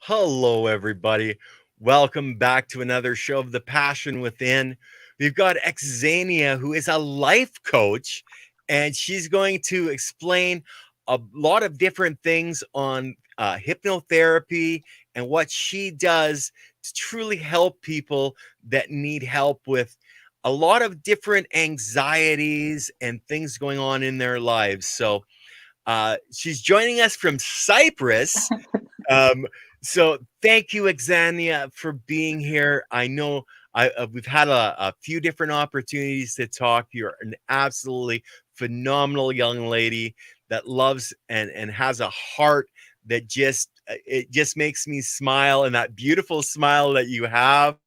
Hello, everybody. Welcome back to another show of The Passion Within. We've got Xenia, who is a life coach, and she's going to explain a lot of different things on hypnotherapy and what she does to truly help people that need help with a lot of different anxieties and things going on in their lives. So, she's joining us from Cyprus. Um, so thank you, Xenia, for being here. I know we've had a few different opportunities to talk. You're an absolutely phenomenal young lady that loves and has a heart that it just makes me smile, and that beautiful smile that you have.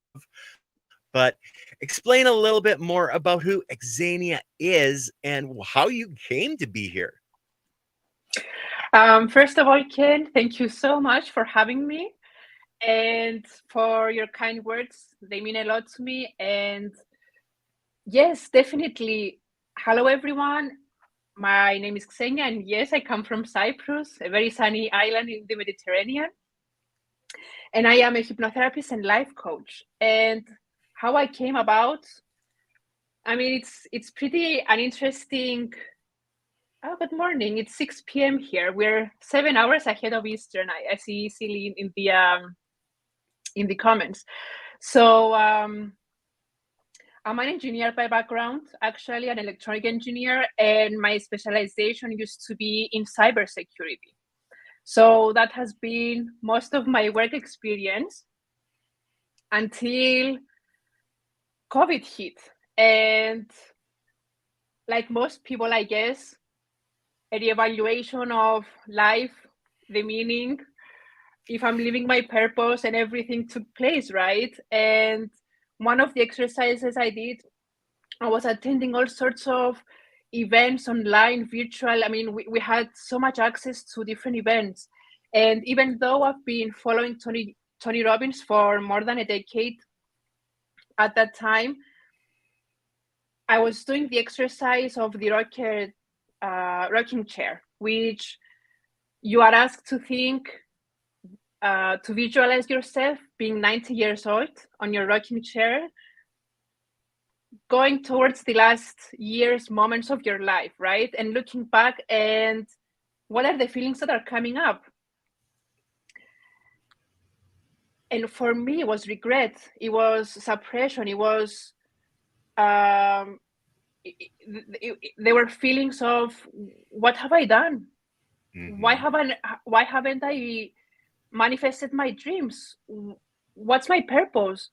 But explain a little bit more about who Xenia is and how you came to be here. First of all, Ken, thank you so much for having me and for your kind words. They mean a lot to me. And yes, definitely. Hello, everyone. My name is Xenia, and yes, I come from Cyprus, a very sunny island in the Mediterranean. And I am a hypnotherapist and life coach. And how I came about, I mean, it's pretty an interesting. Oh, good morning. It's 6 p.m. here. We're 7 hours ahead of Eastern. I see easily in the comments. So I'm an engineer by background, actually an electronic engineer, and my specialization used to be in cybersecurity. So that has been most of my work experience until COVID hit. And like most people, I guess, a reevaluation of life, the meaning, if I'm living my purpose, and everything took place, right? And one of the exercises I did, I was attending all sorts of events online, virtual. I mean, we had so much access to different events. And even though I've been following Tony Robbins for more than a decade at that time, I was doing the exercise of the rocking chair, which you are asked to think, to visualize yourself being 90 years old on your rocking chair, going towards the last years, moments of your life, right? And looking back, and what are the feelings that are coming up? And for me, it was regret, it was suppression, it was there were feelings of, what have I done? Why Mm-hmm. haven't I manifested my dreams? What's my purpose?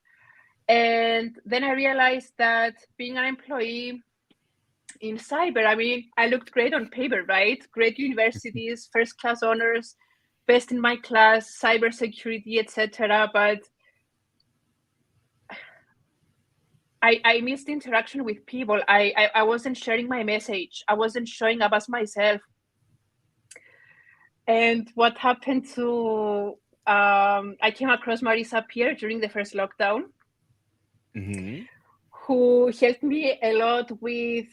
And then I realized that being an employee in cyber, I mean, I looked great on paper, right? Great universities, first class honors, best in my class, cybersecurity, etc. But I missed interaction with people. I wasn't sharing my message. I wasn't showing up as myself. And what happened to I came across Marisa Peer during the first lockdown, Mm-hmm. who helped me a lot with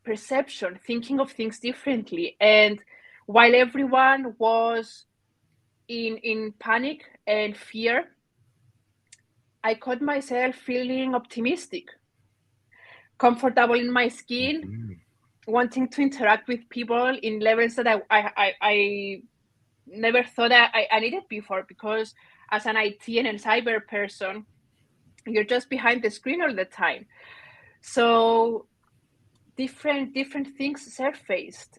perception, thinking of things differently. And while everyone was in panic and fear, I caught myself feeling optimistic, comfortable in my skin, Mm-hmm. wanting to interact with people in levels that I never thought I needed before. Because as an IT and a cyber person, you're just behind the screen all the time. So different things surfaced.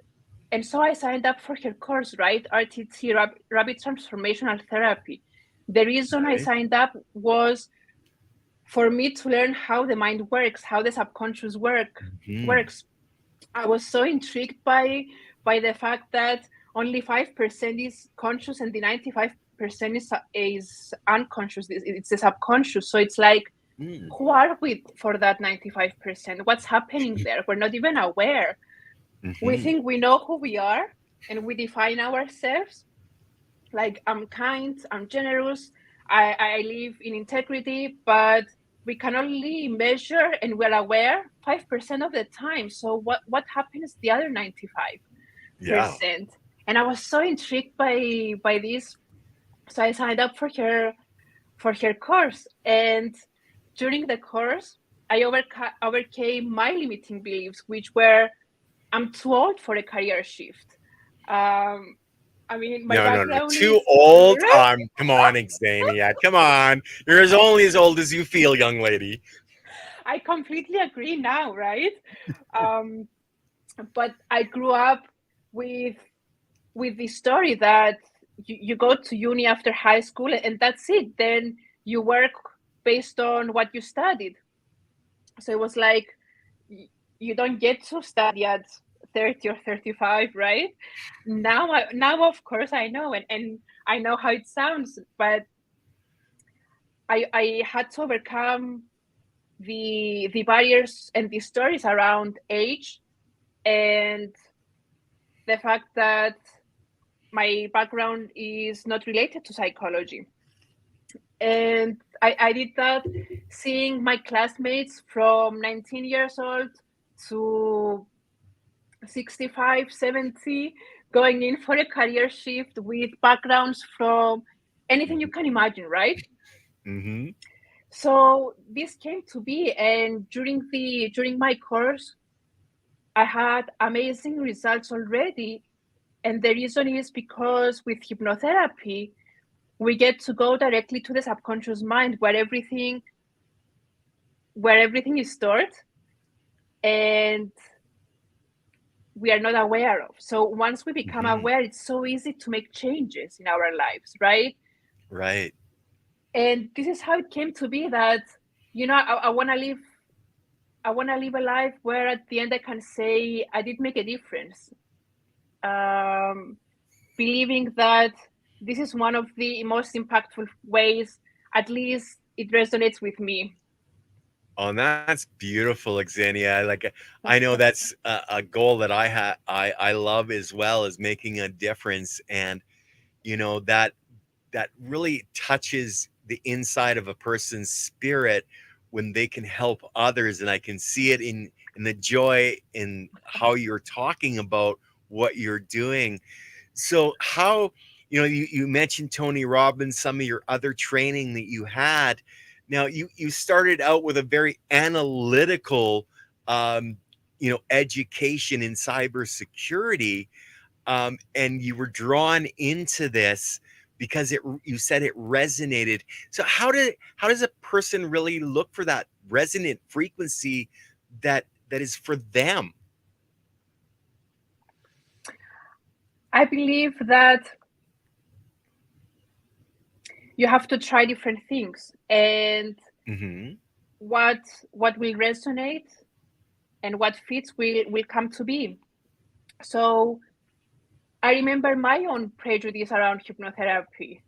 And so I signed up for her course, right? RTT, Rapid Transformational Therapy. The reason I Right. signed up was for me to learn how the mind works, how the subconscious Mm-hmm. works. I was so intrigued by the fact that only 5% is conscious and the 95% is unconscious. It's the subconscious. So it's like, Mm. who are we for that 95%? What's happening there? We're not even aware. We Mm-hmm. think we know who we are, and we define ourselves like, I'm kind, I'm generous, I live in integrity, but we can only measure and we're aware 5% of the time. So what happens the other 95%? Yeah. And I was so intrigued by this. So I signed up for her course, and during the course, I overcame my limiting beliefs, which were I'm too old for a career shift. Um, I mean, my No. background Too is old? Come on, Xenia. Come on. You're only as old as you feel, young lady. I completely agree now, right? Um, but I grew up with the story that you go to uni after high school and that's it. Then you work based on what you studied. So it was like you don't get to study at 30 or 35, right? Now of course I know, and I know how it sounds, but I had to overcome the barriers and the stories around age and the fact that my background is not related to psychology. And I did that seeing my classmates from 19 years old to 65, 70, going in for a career shift with backgrounds from anything you can imagine, right? Mm-hmm. So this came to be, and during my course, I had amazing results already. And the reason is because with hypnotherapy, we get to go directly to the subconscious mind where everything is stored and we are not aware of. So once we become Mm-hmm. aware, it's so easy to make changes in our lives, right? Right. And this is how it came to be that, I want to live a life where at the end I can say I did make a difference. Um, Believing that this is one of the most impactful ways, at least it resonates with me. Oh, and that's beautiful, Xenia. I know that's a goal that I love as well, as making a difference, and that really touches the inside of a person's spirit when they can help others, and I can see it in the joy in how you're talking about what you're doing. So how, you mentioned Tony Robbins, some of your other training that you had. Now you started out with a very analytical, education in cybersecurity, and you were drawn into this because you said it resonated. So how does a person really look for that resonant frequency that is for them? I believe that you have to try different things, and Hmm. what what will resonate and what fits will come to be. So I remember my own prejudice around hypnotherapy.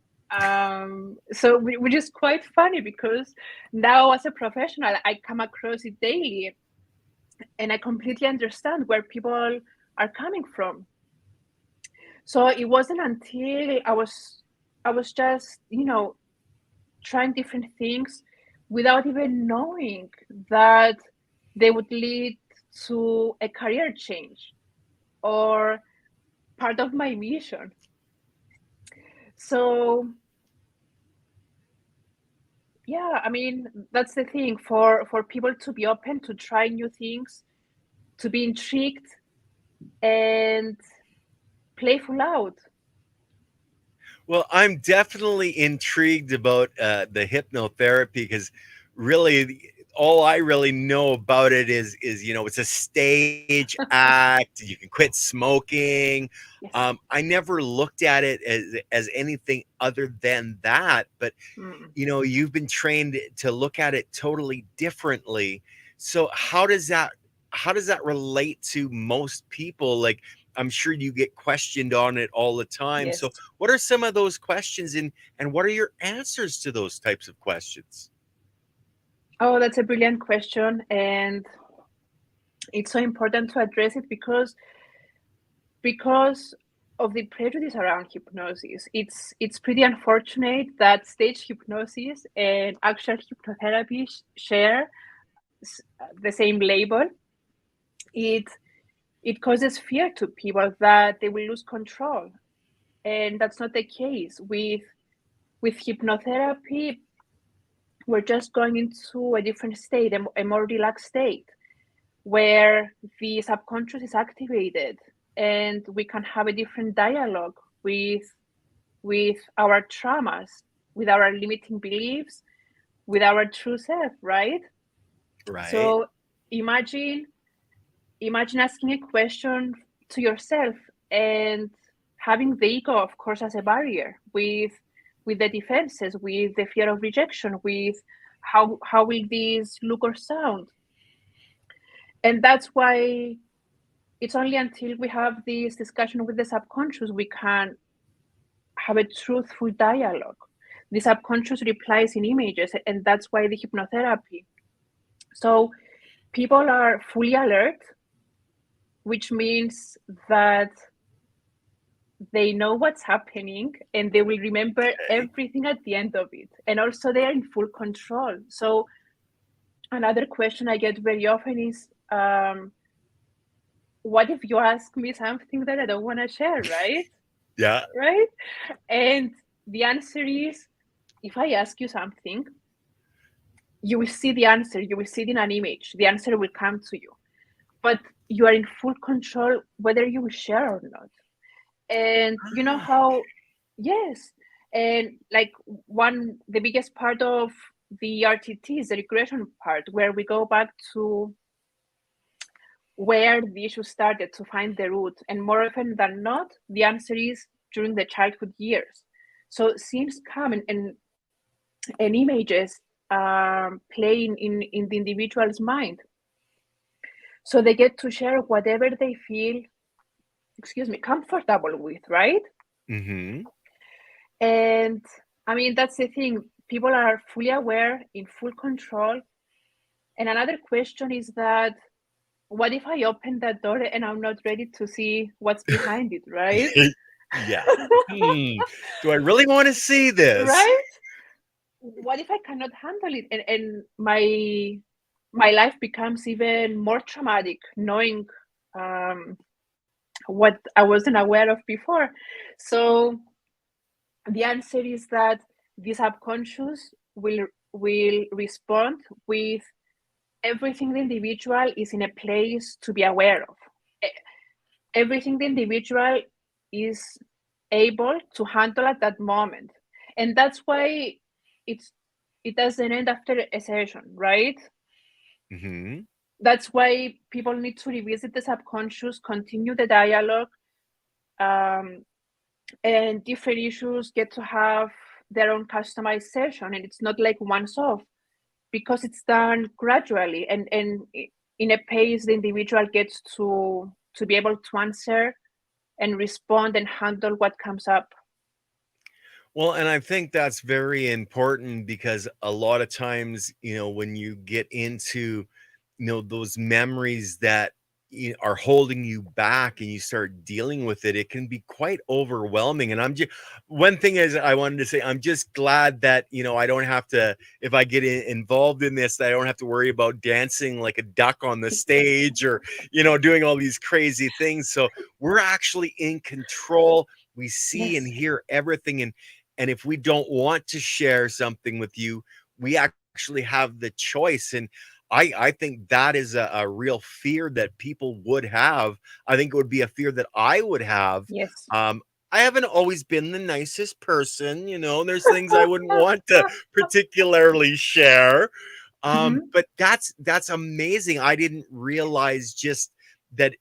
So which is quite funny because now as a professional, I come across it daily, and I completely understand where people are coming from. So it wasn't until I was just trying different things without even knowing that they would lead to a career change or part of my mission. So yeah, I mean that's the thing for people to be open to try new things, to be intrigued and playful out. Well, I'm definitely intrigued about the hypnotherapy, because all I really know about it is it's a stage act. You can quit smoking. Yes. I never looked at it as anything other than that. But Mm. you've been trained to look at it totally differently. So how does that relate to most people? Like, I'm sure you get questioned on it all the time. So Yes. what are some of those questions, and what are your answers to those types of questions? Oh, that's a brilliant question, and it's so important to address it because of the prejudice around hypnosis. It's pretty unfortunate that stage hypnosis and actual hypnotherapy share the same label. It it causes fear to people that they will lose control, and that's not the case. with hypnotherapy, we're just going into a different state, a more relaxed state, where the subconscious is activated, and we can have a different dialogue with our traumas, with our limiting beliefs, with our true self, right? Right. So imagine asking a question to yourself and having the ego, of course, as a barrier, with the defenses, with the fear of rejection, with how will this look or sound. And that's why it's only until we have this discussion with the subconscious we can have a truthful dialogue. The subconscious replies in images, and that's why the hypnotherapy. So people are fully alert, which means that they know what's happening and they will remember Okay. everything at the end of it. And also, they are in full control. So, another question I get very often is, what if you ask me something that I don't want to share, right? Yeah. Right? And the answer is, if I ask you something, you will see the answer, you will see it in an image, the answer will come to you. But you are in full control whether you will share or not. And you know how, yes, and like the biggest part of the RTT is the regression part, where we go back to where the issue started to find the root. And more often than not, the answer is during the childhood years. So scenes come and images playing in the individual's mind. So they get to share whatever they feel, comfortable with, right? Mm-hmm. And I mean, that's the thing. People are fully aware, in full control. And another question is that, what if I open that door and I'm not ready to see what's behind it, right? Yeah. Hmm. Do I really want to see this? Right? What if I cannot handle it, and my life becomes even more traumatic, knowing um, what I wasn't aware of before? So the answer is that the subconscious will respond with everything the individual is in a place to be aware of. Everything the individual is able to handle at that moment. And that's why it's it doesn't end after a session, right? Mm-hmm. That's why people need to revisit the subconscious, continue the dialogue, um, and different issues get to have their own customized session, and it's not like once off, because it's done gradually and in a pace the individual gets to be able to answer and respond and handle what comes up. Well, and I think that's very important because a lot of times, when you get into, those memories that are holding you back and you start dealing with it, it can be quite overwhelming. And I'm just, one thing is, I wanted to say, I'm just glad that, I don't have to, if I get involved in this, that I don't have to worry about dancing like a duck on the stage or, doing all these crazy things. So we're actually in control. We see and Yes. hear everything. And if we don't want to share something with you, we actually have the choice. And I think that is a real fear that people would have. I think it would be a fear that I would have. Yes. Um, I haven't always been the nicest person, there's things I wouldn't want to particularly share. Mhm. But that's amazing. I didn't realize just that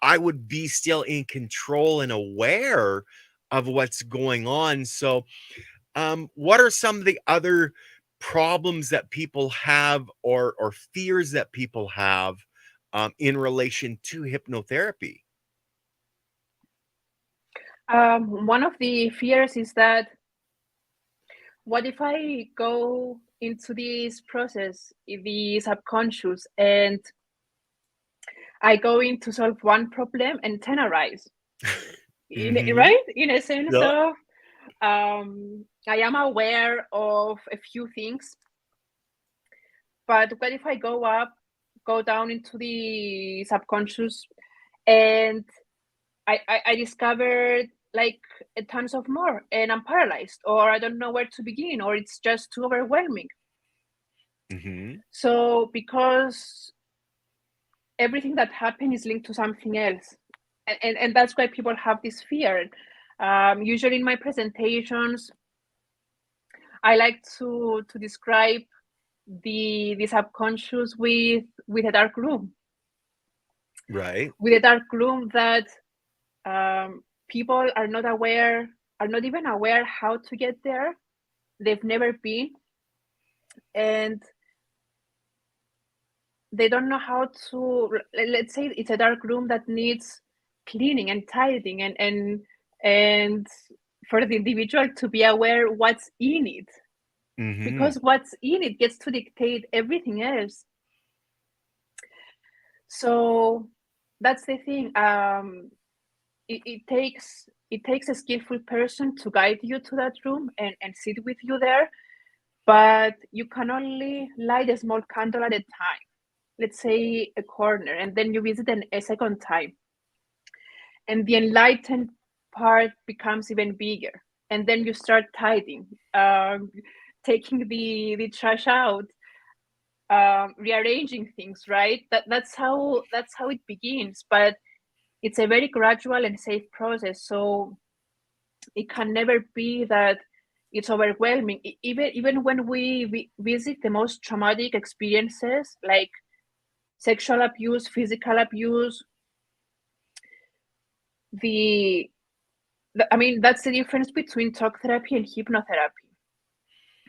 I would be still in control and aware of what's going on. So, what are some of the other problems that people have or fears that people have in relation to hypnotherapy? One of the fears is that, what if I go into this process, in the subconscious, and I go in to solve one problem and 10 arise, Hmm. right? In a sense Yeah. of, I am aware of a few things, but what if I go down into the subconscious, and I discovered like a tons of more, and I'm paralyzed, or I don't know where to begin, or it's just too overwhelming. Mm-hmm. So because everything that happened is linked to something else, and that's why people have this fear. Usually in my presentations, I like to describe the subconscious with a dark room, Right. with a dark room that people are not even aware how to get there. They've never been, and they don't know how to. Let's say it's a dark room that needs cleaning and tidying, and for the individual to be aware what's in it, Mm-hmm. because what's in it gets to dictate everything else. So that's the thing. It takes a skillful person to guide you to that room and sit with you there, but you can only light a small candle at a time. Let's say a corner, and then you visit a second time, and the enlightened part becomes even bigger, and then you start tidying, taking the trash out, rearranging things, right? That's how it begins, but it's a very gradual and safe process. So it can never be that it's overwhelming. Even when we visit the most traumatic experiences, like sexual abuse, physical abuse, the, I mean, that's the difference between talk therapy and hypnotherapy.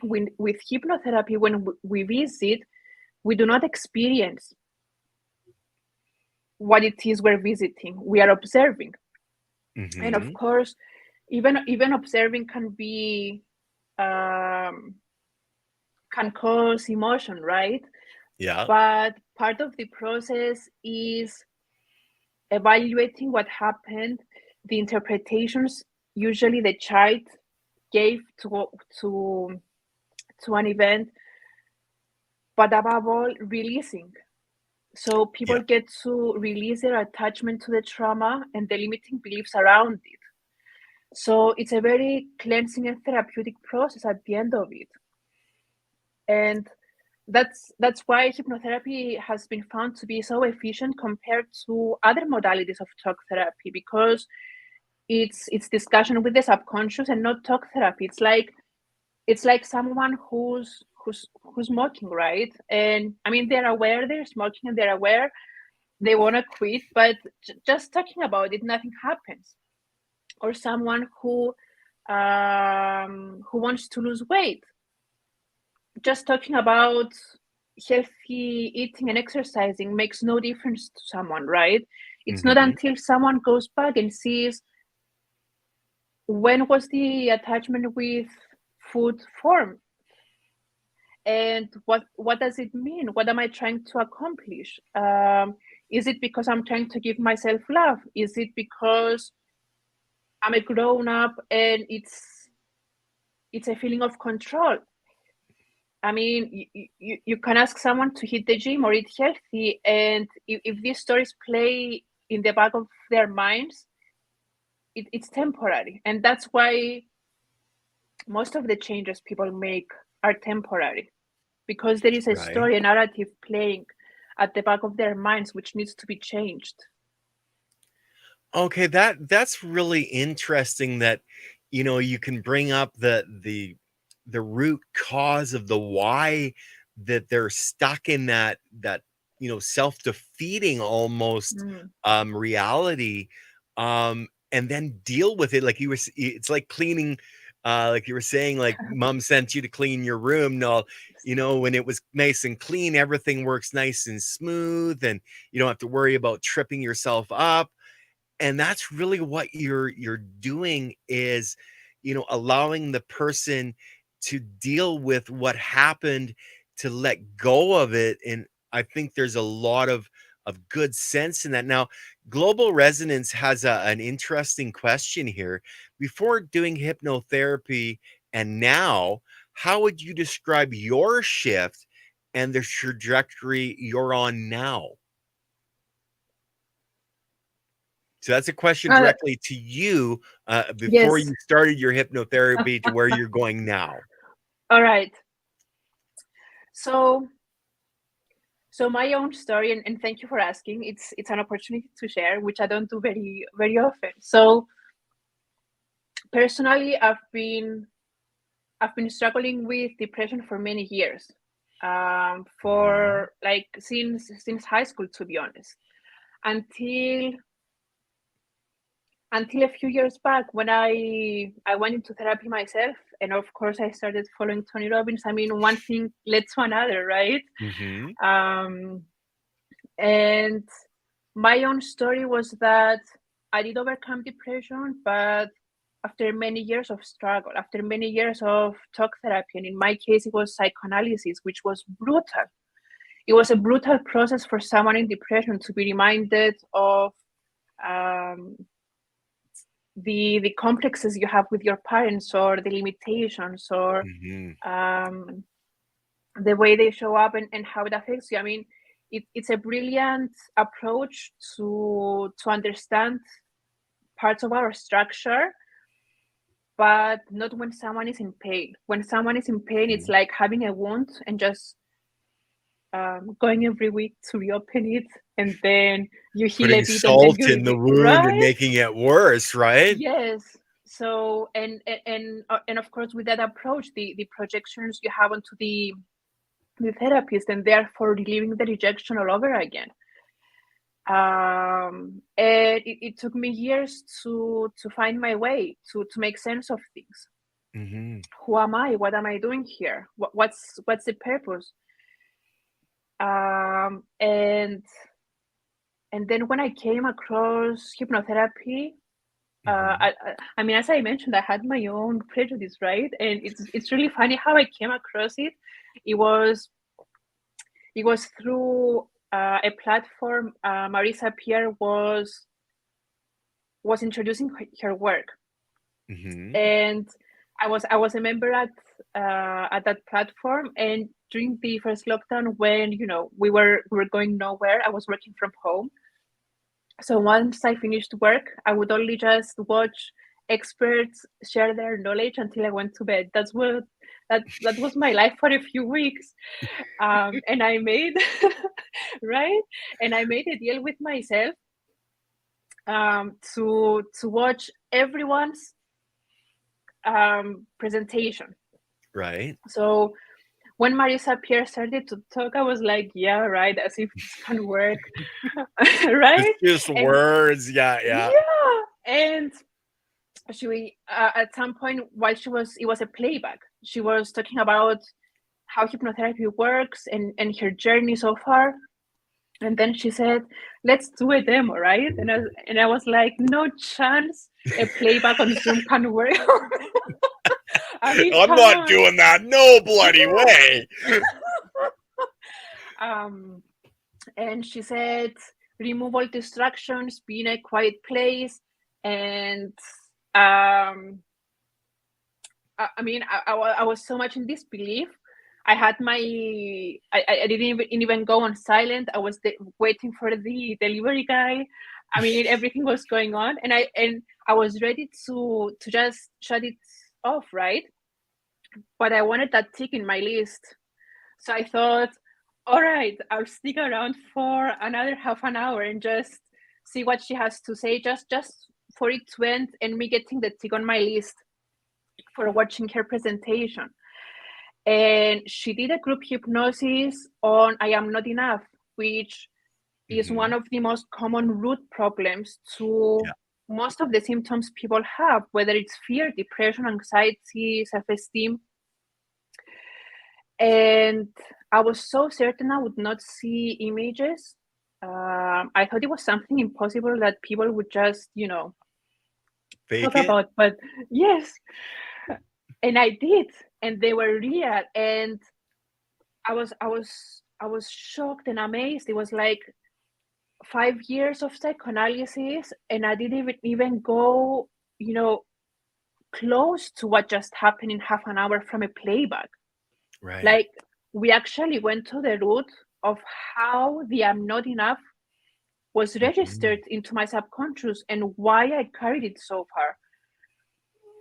With hypnotherapy, when we visit, we do not experience what it is we're visiting. We are observing, and of Mm-hmm. course, even observing can be um, can cause emotion, right? Yeah. But part of the process is evaluating what happened, the interpretations usually the child gave to to an event, but above all, releasing. So people Yeah. get to release their attachment to the trauma and the limiting beliefs around it. So it's a very cleansing and therapeutic process at the end of it. And that's why hypnotherapy has been found to be so efficient compared to other modalities of talk therapy, because it's discussion with the subconscious and not talk therapy. It's like someone who's smoking, right? And I mean, they're aware they're smoking, and they're aware they want to quit, but just talking about it, nothing happens. Or someone who wants to lose weight, just talking about healthy eating and exercising makes no difference to someone, right? It's not Mm-hmm. until someone goes back and sees when was the attachment with food formed, and what does it mean, what am I trying to accomplish. Is it because I'm trying to give myself love? Is it because I'm a grown up and it's a feeling of control? I mean, you can ask someone to hit the gym or eat healthy, and if these stories play in the back of their minds, it's temporary. And that's why most of the changes people make are temporary, because there is a Right. story, a narrative playing at the back of their minds, which needs to be changed. Okay, that's really interesting that you can bring up the root cause of the why that they're stuck in that self-defeating almost Mm. reality, and then deal with it like it's like cleaning, like you were saying, like mom sent you to clean your room. No, when it was nice and clean, everything works nice and smooth, and you don't have to worry about tripping yourself up. And that's really what you're doing is allowing the person to deal with what happened, to let go of it. And I think there's a lot of good sense in that. Now, global resonance has an interesting question here. Before doing hypnotherapy and now, how would you describe your shift and the trajectory you're on now? So that's a question Uh, directly to you before yes. you started your hypnotherapy to where you're going now. All right. So my own story, and thank you for asking. It's an opportunity to share, which I don't do very often. So personally, I've been struggling with depression for many years, Mhm. for like since high school, to be honest, until a few years back when I went into therapy myself, and of course I started following Tony Robbins. I mean, one thing led to another, right? Mhm. Um, and my own story was that I did overcome depression, but after many years of struggle, after many years of talk therapy, and in my case, it was psychoanalysis, which was brutal. It was a brutal process for someone in depression to be reminded of um, the complexes you have with your parents, or the limitations, or Mhm. um, the way they show up, and how it affects you. I mean, it's a brilliant approach to understand parts of our structure, but not when someone is in pain. When someone is in pain, it's Mhm. like having a wound and just going every week to reopen it, and then you heal a Putting bit, and then salt you in the wound and right. making it worse, right? Yes. So and of course, with that approach, the projections you have onto the therapist, and therefore relieving the rejection all over again. And it took me years to find my way, to make sense of things. Mhm. Who am I? What am I doing here? What's the purpose? Um, and and then when I came across hypnotherapy, Mhm. I mean, as I mentioned, I had my own prejudice, right? And it's really funny how I came across it. It was it was through a platform. Marisa Peer was introducing her work, Mhm. and I was a member at that platform. And during the first lockdown, when we were going nowhere, I was working from home. So once I finished work, I would only just watch experts share their knowledge until I went to bed. That was my life for a few weeks. And I made right, and I made a deal with myself, to watch everyone's presentation. Right. So when Marisa Pierre started to talk, I was like, yeah, right, as if this can work. It's Right. just And words. Yeah, yeah. yeah, and she at some point, while it was a playback, she was talking about how hypnotherapy works, and her journey so far. And then she said, let's do a demo, right? And I was like, no chance a playback on Zoom can work. I mean, I'm come not on. doing that. No bloody Yeah. way. um and she said, remove all distractions, be in a quiet place. And um I mean, I was so much in disbelief. I had I didn't even go on silent. I was waiting for the delivery guy. I mean, everything was going on, and I was ready to just shut it off, right? But I wanted that tick in my list. So I thought, all right, I'll stick around for another half an hour and just see what she has to say, just for it to end and me getting the tick on my list for watching her presentation. And she did a group hypnosis on I am not enough, which is one Mhm. of the most common root problems to Yeah. most of the symptoms people have, whether it's fear, depression, anxiety, self-esteem. And I was so certain I would not see images. I thought it was something impossible that people would just, talk Fake it. about. But yes, and I did, and they were real. And I was shocked and amazed. It was like 5 years of psychoanalysis, and I didn't even go, you know, close to what just happened in half an hour from a playback. Right. Like, we actually went to the root of how the I'm not enough was Mhm. registered into my subconscious and why I carried it so far.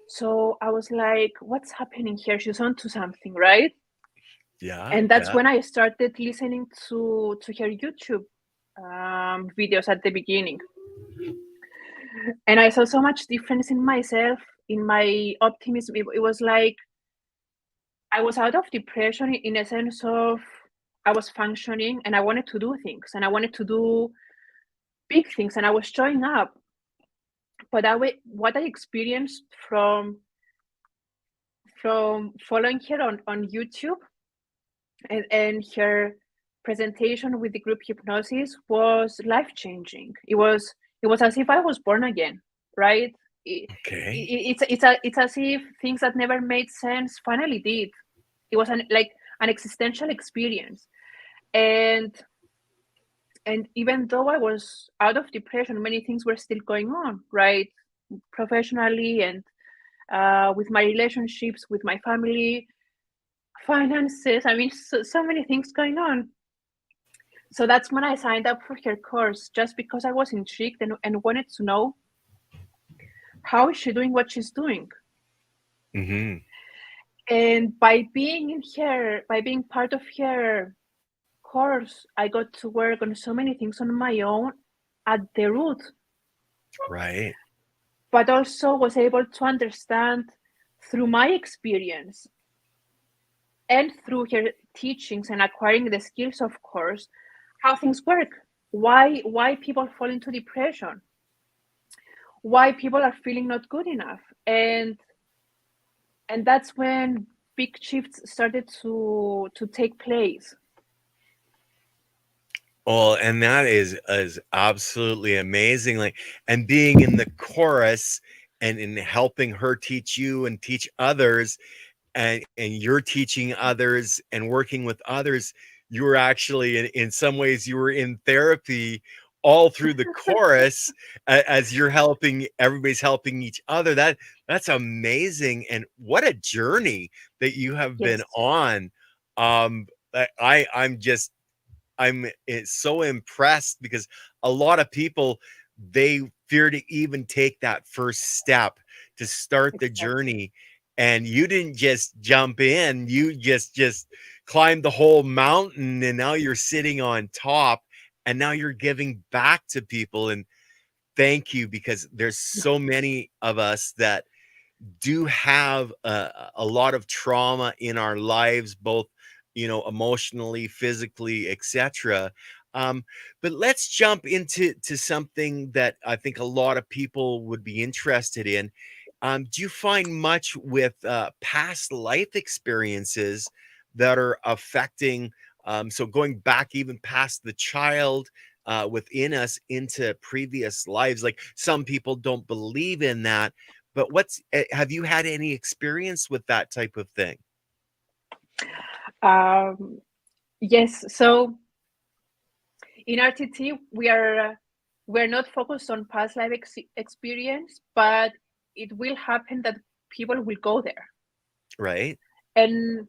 So I was like, what's happening here? She's onto something, right? Yeah, And that's yeah. when I started listening to her YouTube videos at the beginning. And I saw so much difference in myself, in my optimism. It was like I was out of depression in a sense of I was functioning and I wanted to do things and I wanted to do big things and I was showing up. But what I experienced from following her on YouTube and her presentation with the group hypnosis was life changing. It was as if I was born again, right? Okay. It's as if things that never made sense finally did. It was like an existential experience, and and even though I was out of depression, many things were still going on, right? Professionally and with my relationships, with my family, finances. I mean, so many things going on. So that's when I signed up for her course, just because I was intrigued and wanted to know how is she doing what she's doing. Mhm. And by being part of her course, I got to work on so many things on my own at the root, Right. but also was able to understand through my experience and through her teachings and acquiring the skills, of course, how things work, why people fall into depression, why people are feeling not good enough, and that's when big shifts started to take place. Well, and that is absolutely amazing, like, and being in the chorus and in helping her teach you and teach others, and you're teaching others and working with others, you were actually in some ways you were in therapy all through the chorus as you're helping everybody's helping each other. That's amazing, and what a journey that you have been Yes, on. I'm just so impressed because a lot of people, they fear to even take that first step to start the exactly. journey, and you didn't just jump in, you just climbed the whole mountain, and now you're sitting on top, and now you're giving back to people. And thank you, because there's so many of us that do have a lot of trauma in our lives, both emotionally, physically, etc. um, but let's jump into something that I think a lot of people would be interested in. Do you find much with past life experiences that are affecting, so going back even past the child within us into previous lives? Like, some people don't believe in that, but have you had any experience with that type of thing? um, yes, so in RTT we're not focused on past life experience, but it will happen that people will go there, Right? and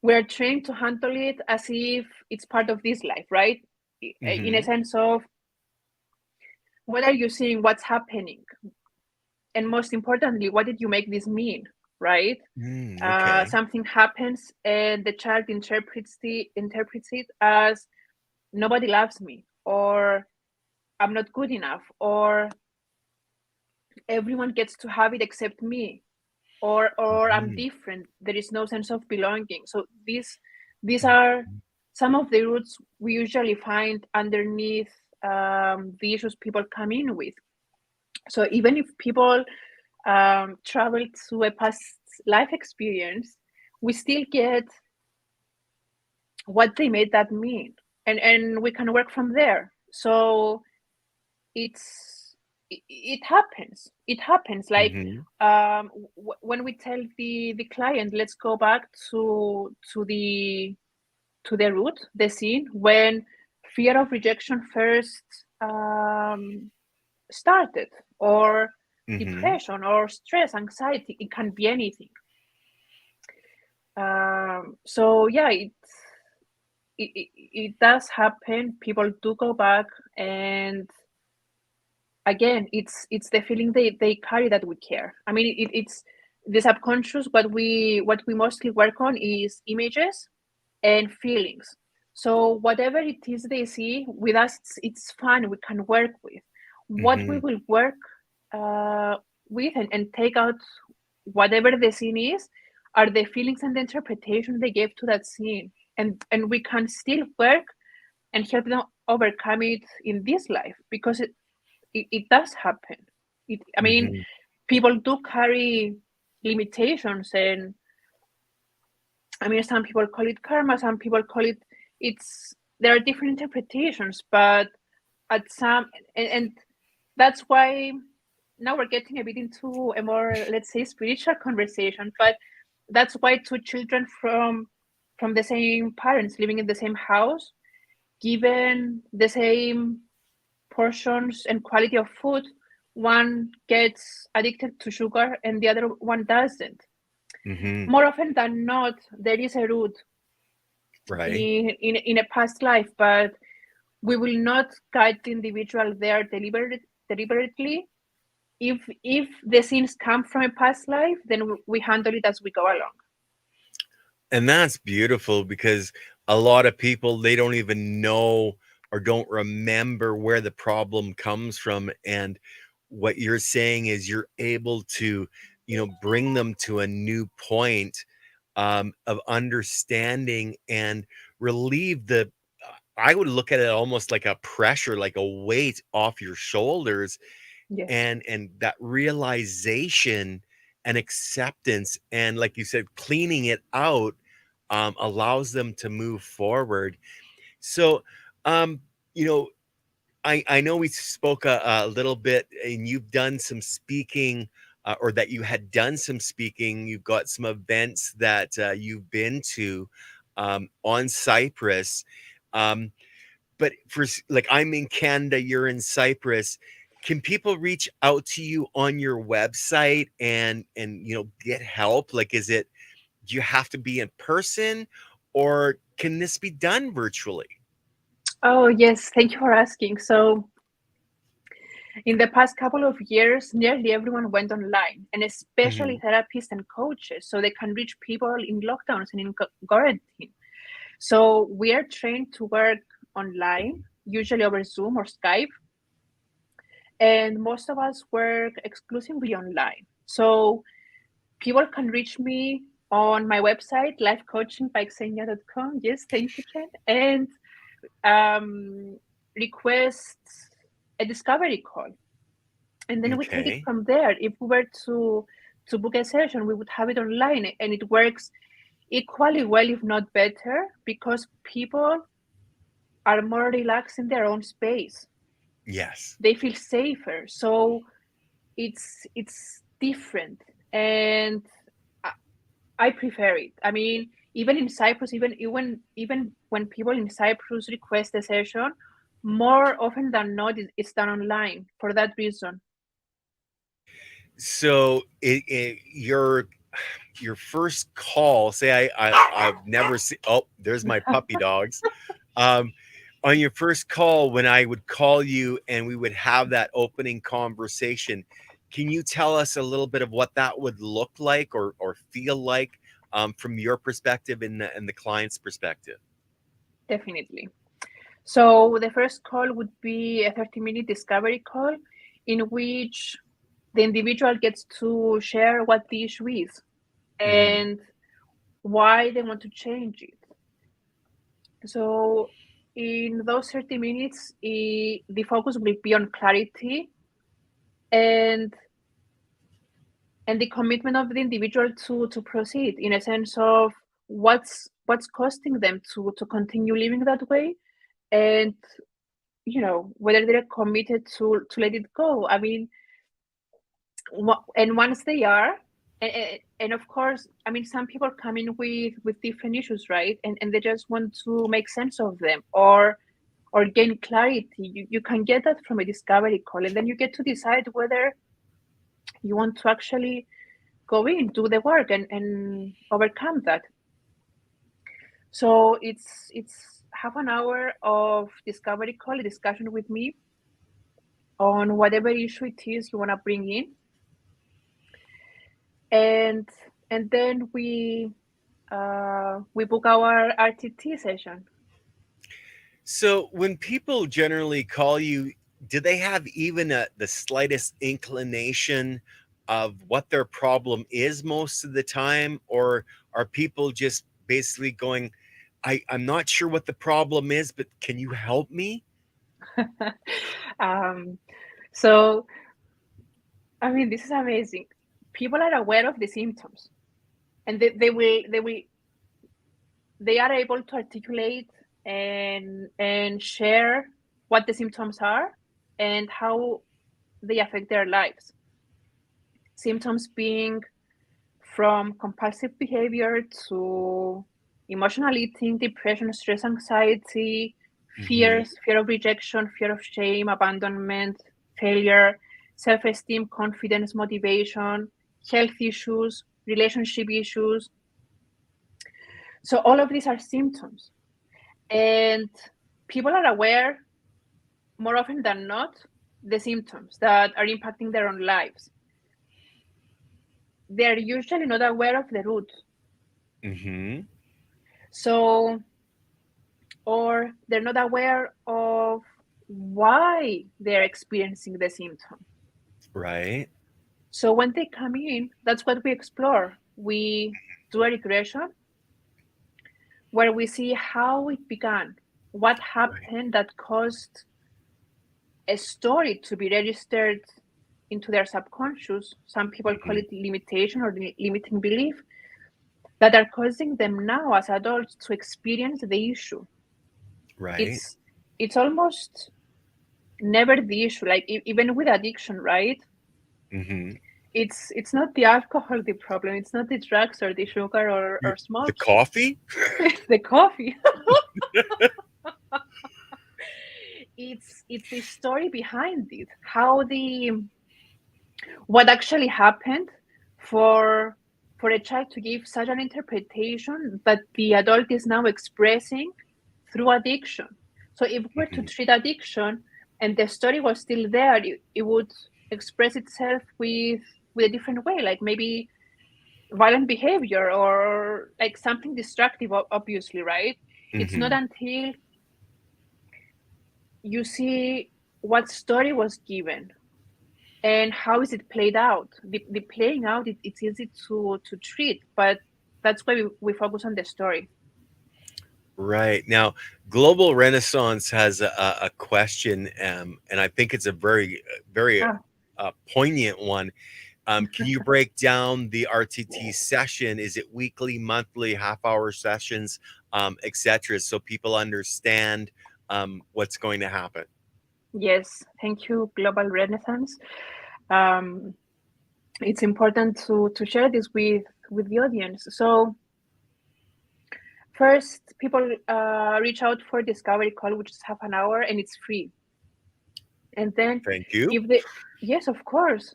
we're trained to handle it as if it's part of this life, right? In a Mhm. sense of what are you seeing, what's happening, and most importantly, what did you make this mean, right? Okay. Something happens and the child interprets it as nobody loves me, or I'm not good enough, or everyone gets to have it except me, or I'm Mhm. different. There is no sense of belonging. So these are some of the roots we usually find underneath the issues people come in with. So even if people travel to a past life experience, we still get what they made that mean, and we can work from there. So it happens like Mhm. when we tell the client, let's go back to the root, the scene when fear of rejection first um, started, or Mhm. depression or stress, anxiety, it can be anything. So yeah, it does happen. People do go back, and again, it's the feeling they carry that we care. I mean, it's the subconscious. What we mostly work on is images and feelings. So whatever it is they see with us, it's fun. We can work with what we Mm-hmm. will work uh, with, and take out whatever the scene is, are the feelings and the interpretation they gave to that scene, and we can still work and help them overcome it in this life, because it does happen. I mean, Mm-hmm. people do carry limitations, and I mean, some people call it karma, some people call it, it's, there are different interpretations, but at some, and that's why now we're getting a bit into a more, let's say, spiritual conversation, but that's why two children from the same parents living in the same house, given the same portions and quality of food, one gets addicted to sugar and the other one doesn't. Mm-hmm. More often than not, there is a root Right. in a past life, but we will not guide the individual there deliberately. If the sins come from a past life, then we handle it as we go along. And that's beautiful because a lot of people, they don't even know or don't remember where the problem comes from. And what you're saying is you're able to, bring them to a new point of understanding and relieve I would look at it almost like a pressure, like a weight off your shoulders, Yes. and that realization and acceptance, and like you said, cleaning it out allows them to move forward. So um you know I know we spoke a little bit, and you've done some speaking, or that you had done some speaking. You've got some events that you've been to on Cyprus. um but like, I'm in Canada, you're in Cyprus. Can people reach out to you on your website and get help? Like, do you have to be in person, or can this be done virtually? Oh, yes. Thank you for asking. So, in the past couple of years, nearly everyone went online, and especially Hmm. therapists and coaches, so they can reach people in lockdowns and in quarantine. So, we are trained to work online, usually over Zoom or Skype, and most of us work exclusively online. So, people can reach me on my website, lifecoachingbyxenia.com. Yes, thank you, Ken. And request a discovery call, and then we take it Okay. from there. If we were to book a session, we would have it online, and it works equally well, if not better, because people are more relaxed in their own space. Yes. They feel safer, so it's different, and I, I prefer it. I mean, even in Cyprus, even when people in Cyprus request a session, more often than not, it's done online for that reason. So your first call, say I've never seen, oh, there's my puppy dogs. um on your first call, when I would call you and we would have that opening conversation, can you tell us a little bit of what that would look like or feel like, from your perspective and the client's perspective? Definitely. So the first call would be a 30-minute discovery call, in which the individual gets to share what the issue is Hmm. and why they want to change it. So in those 30 minutes, the focus will be on clarity and the commitment of the individual to proceed, in a sense of what's costing them to continue living that way, and whether they're committed to let it go. I mean, and once they are, and of course, I mean, some people come in with different issues, right? And they just want to make sense of them, or gain clarity. You can get that from a discovery call, and then you get to decide whether you want to actually go in, do the work, and overcome that. So it's half an hour of discovery call, a discussion with me on whatever issue it is you want to bring in, and then we book our RTT session. So when people generally call you, do they have even the slightest inclination of what their problem is most of the time? Or are people just basically going, I'm not sure what the problem is, but can you help me? um, so I mean, this is amazing. People are aware of the symptoms, and they are able to articulate and share what the symptoms are and how they affect their lives. Symptoms being from compulsive behavior to emotional eating, depression, stress, anxiety, Hmm. fears, fear of rejection, fear of shame, abandonment, failure, self esteem, confidence, motivation, health issues, relationship issues. So, all of these are symptoms. And people are aware more often than not the symptoms that are impacting their own lives. They're usually not aware of the root. Hmm. So, or they're not aware of why they're experiencing the symptom. Right. So when they come in, that's what we explore. We do a regression where we see how it began, what Right. happened that caused a story to be registered into their subconscious. Some people call Hmm. it limitation or limiting belief that are causing them now as adults to experience the issue. Right. It's almost never the issue. Like even with addiction, right? Hmm. It's not the alcohol the problem. It's not the drugs or the sugar or The smoking. coffee? It's the coffee. It's the story behind it. How the what actually happened for for a child to give such an interpretation that the adult is now expressing through addiction. So if we're to Hmm. treat addiction and the story was still there, it would express itself with a different way, like maybe violent behavior or like something destructive, obviously, right? It's not Hmm. until you see what story was given and how is it played out. The playing out, it's easy to treat, but that's why we focus on the story. Right. Now, Global Renaissance has a question, and I think it's a very Ah, poignant one. Can you break down the RTT session? Is it weekly, monthly, half-hour sessions, etc., so people understand what's going to happen? yes, thank you, Global Renaissance. um, it's important to share this with the audience. So first, people reach out for discovery call, which is half an hour and it's free. And then Thank you. if the yes, of course.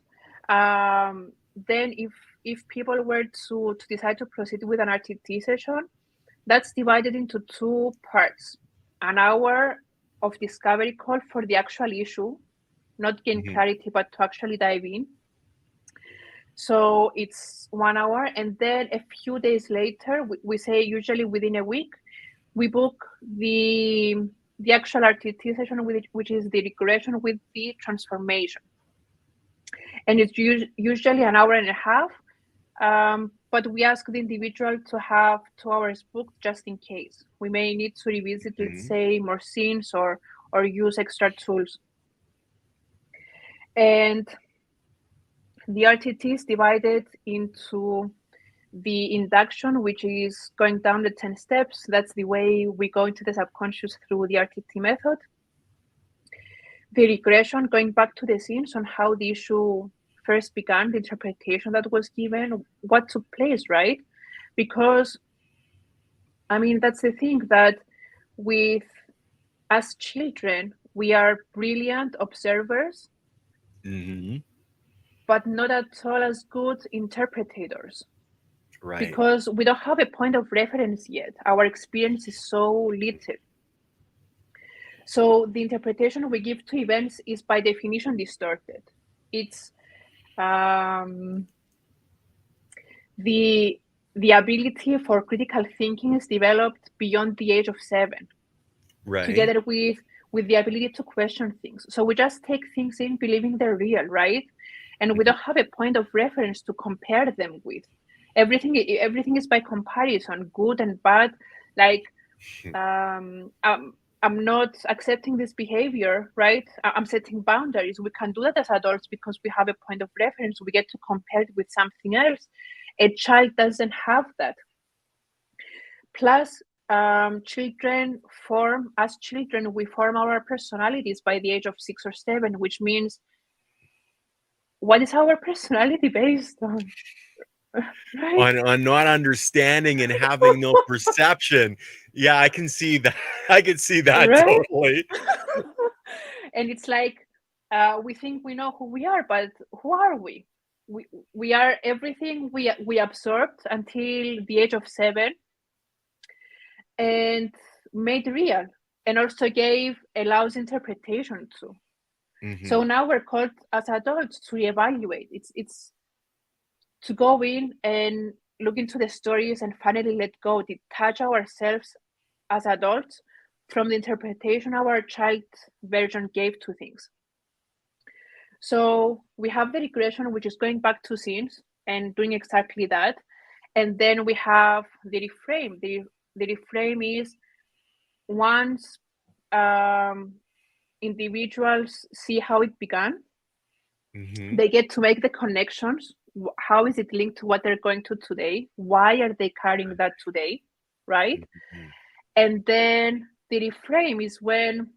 um, then if people were to decide to proceed with an RTT session, that's divided into two parts: an hour of discovery call for the actual issue, not gain Hmm. clarity but to actually dive in. So it's 1 hour, and then a few days later, we say usually within a week, we book the the actual RTT session, which is the regression with the transformation, and it's usually an hour and a half. But we ask the individual to have 2 hours booked just in case we may need to revisit, let's Hmm. say, more scenes or use extra tools. And the RTT is divided into the induction, which is going down the 10 steps. That's the way we go into the subconscious through the RTT method. The regression, going back to the scenes on how the issue first began, the interpretation that was given, what took place, right? Because, I mean, that's the thing that with as children, we are brilliant observers, Hmm. but not at all as good interpreters Right. because we don't have a point of reference yet. Our experience is so little. So the interpretation we give to events is by definition distorted. It's the ability for critical thinking is developed beyond the age of 7, Right. together with the ability to question things. So we just take things in believing they're real, right? And we Mhm. don't have a point of reference to compare them with. Everything is by comparison, good and bad. Like um, I'm, I'm not accepting this behavior, right? I'm setting boundaries. We can do that as adults because we have a point of reference. We get to compare it with something else. A child doesn't have that. Plus, children, we form our personalities by the age of 6 or 7, which means what is our personality based on, right? On not understanding and having no perception. Yeah, I can see that. I can see that Right? totally. And it's like we think we know who we are, but who are we? We we are everything we absorbed until the age of 7 and made real, and also gave allows interpretation to. So Mhm. now we're called as adults to reevaluate. It's to go in and look into the stories and finally let go, detach ourselves as adults from the interpretation our child version gave to things. So we have the regression, which is going back to scenes and doing exactly that. And then we have the reframe. The reframe is once individuals see how it began, Mhm. they get to make the connections. How is it linked to what they're going to today? Why are they carrying that today? Right? Mhm. And then the reframe is when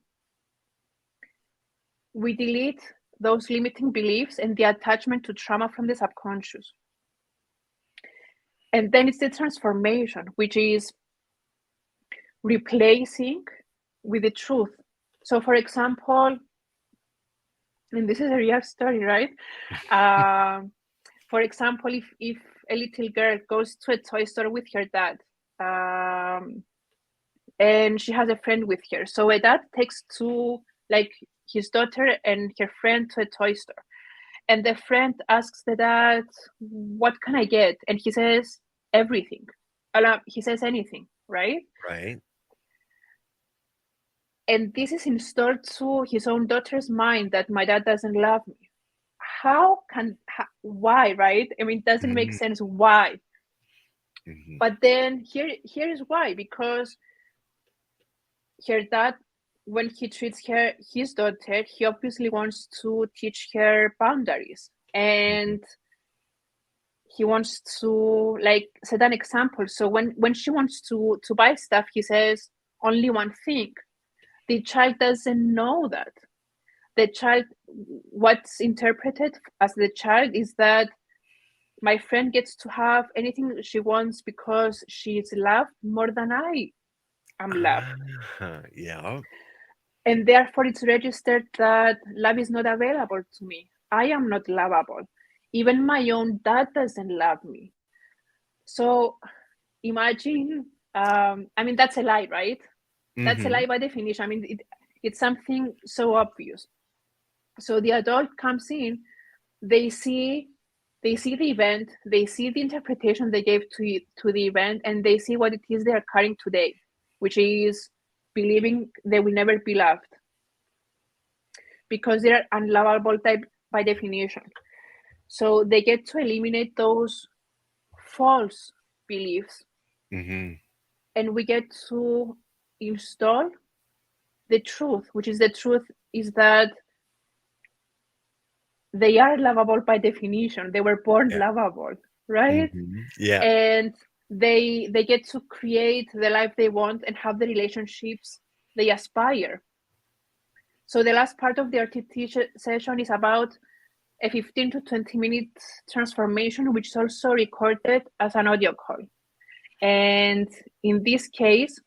we delete those limiting beliefs and the attachment to trauma from the subconscious. And then it's the transformation, which is replacing with the truth. So, for example, and this is a real story, right? Um, for example, if a little girl goes to a toy store with her dad, um, and she has a friend with her, so a dad takes like his daughter and her friend to a toy store, and the friend asks the dad, "What can I get?" And he says, "Everything." He says anything, right? Right. And this is installed to his own daughter's mind that my dad doesn't love me. Why, right? I mean, it doesn't make Mhm. sense why. Mhm. But then here is why, because her dad, when he treats his daughter, he obviously wants to teach her boundaries, Mhm. and he wants to like set an example. So when she wants to buy stuff, he says only one thing. The child doesn't know that. The child, what's interpreted as the child is that my friend gets to have anything she wants because she's loved more than I am loved. Yeah. And therefore, it's registered that love is not available to me. I am not lovable. Even my own dad doesn't love me. So imagine, I mean, that's a lie, right? That's a lie Mhm. by definition. I mean, it's something so obvious. So the adult comes in, they see they see the event, they see the interpretation they gave to the event, and they see what it is they are carrying today, which is believing they will never be loved because they're unlovable type by definition. So they get to eliminate those false beliefs, Mhm. and we get to install the truth, which is the truth is that they are lovable by definition. They were born Yeah. lovable, right? Mhm. Yeah. And they get to create the life they want and have the relationships they aspire. So the last part of the RTT session is about a 15 to 20-minute transformation, which is also recorded as an audio call. And in this case,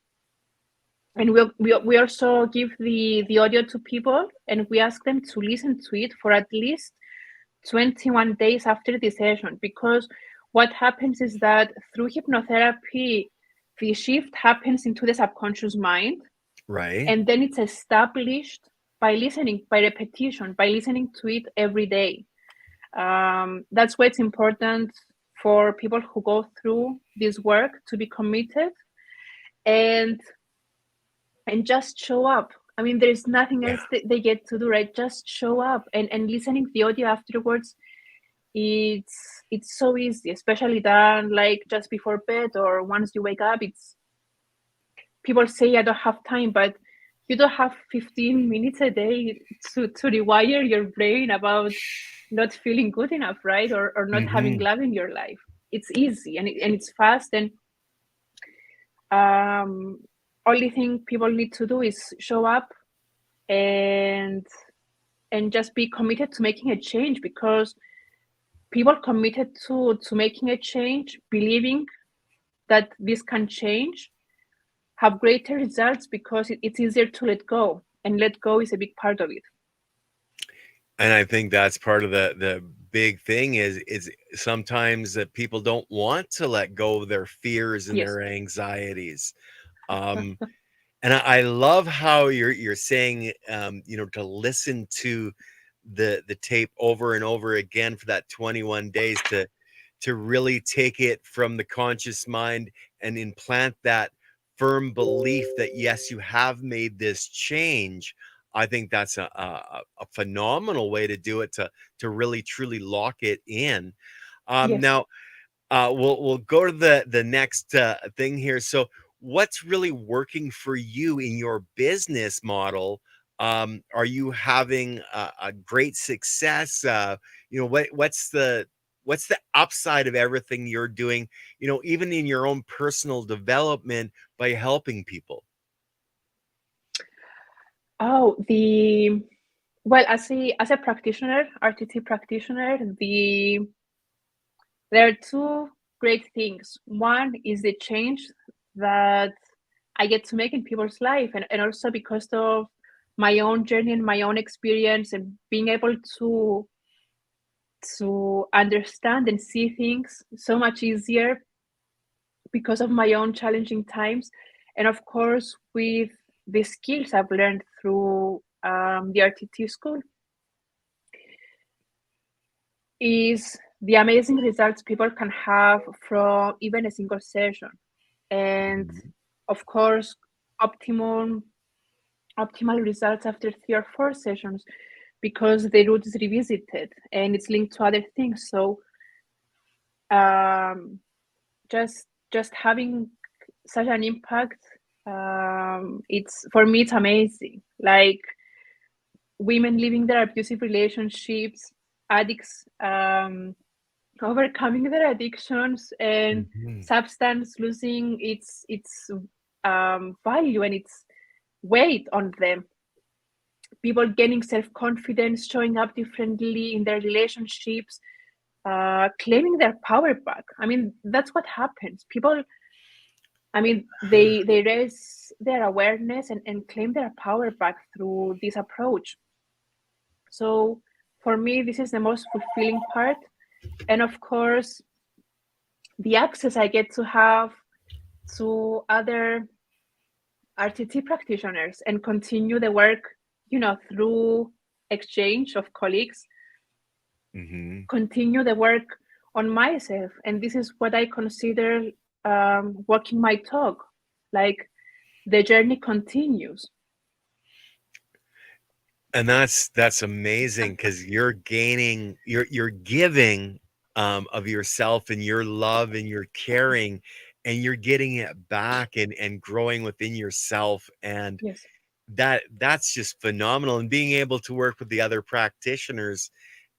and we also give the audio to people, and we ask them to listen to it for at least 21 days after the session, because what happens is that through hypnotherapy, the shift happens into the subconscious mind. Right. And then it's established by listening, by repetition, by listening to it every day. That's why it's important for people who go through this work to be committed and just show up. I mean, there's nothing Yeah. else that they get to do, right? Just show up, and listening to the audio afterwards, it's so easy, especially done like just before bed or once you wake up. It's People say I don't have time, but you don't have 15 minutes a day to rewire your brain about not feeling good enough, right? Or not having Hmm. love in your life. It's easy, and it's fast. And um, only thing people need to do is show up and just be committed to making a change, because people committed to making a change, believing that this can change, have greater results, because it's easier to let go, and let go is a big part of it. And I think that's part of the big thing is sometimes that people don't want to let go of their fears and Yes. their anxieties. Um, and I love how you're saying, to listen to the tape over and over again for that 21 days to really take it from the conscious mind and implant that firm belief that yes, you have made this change. I think that's a phenomenal way to do it, to really truly lock it in. Yes. Now, we'll go to the next thing here. So, what's really working for you in your business model? Are you having a great success? What's the upside of everything you're doing? Even in your own personal development by helping people. Oh, as a practitioner, RTT practitioner, there are two great things. One is the change that I get to make in people's life, and also because of my own journey and my own experience, and being able to understand and see things so much easier because of my own challenging times. And of course, with the skills I've learned through the RTT school, is the amazing results people can have from even a single session. And Mhm. of course, optimum optimal results after 3 or 4 sessions, because the route is revisited and it's linked to other things. So um, just having such an impact, it's for me, it's amazing. Like women leaving their abusive relationships, addicts overcoming their addictions, and Mhm. substance losing its value and its weight on them. People gaining self-confidence, showing up differently in their relationships, claiming their power back. I mean, that's what happens. People, I mean, they raise their awareness and claim their power back through this approach. So for me, this is the most fulfilling part. And of course, the access I get to have to other RTT practitioners and continue the work, through exchange of colleagues, Mhm. continue the work on myself. And this is what I consider walking my talk. Like the journey continues. And that's amazing because you're giving of yourself and your love and your caring, and you're getting it back and growing within yourself. And Yes. that's just phenomenal. And being able to work with the other practitioners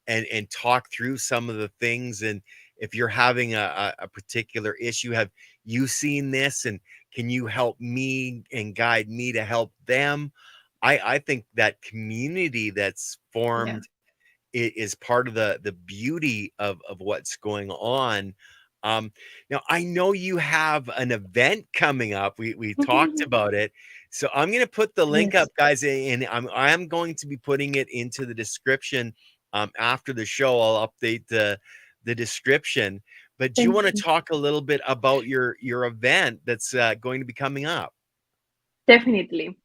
and talk through some of the things. And if you're having a particular issue, have you seen this, and can you help me and guide me to help them? I think that community that's Yeah. formed is part of the beauty of what's going on. Um, Now I know you have an event coming up. We talked about it, so I'm going to put the link up, Yes. guys, and I'm going to be putting it into the description. After the show, I'll update the description. But do you Thank want to you. talk a little bit about your event that's going to be coming up? Definitely.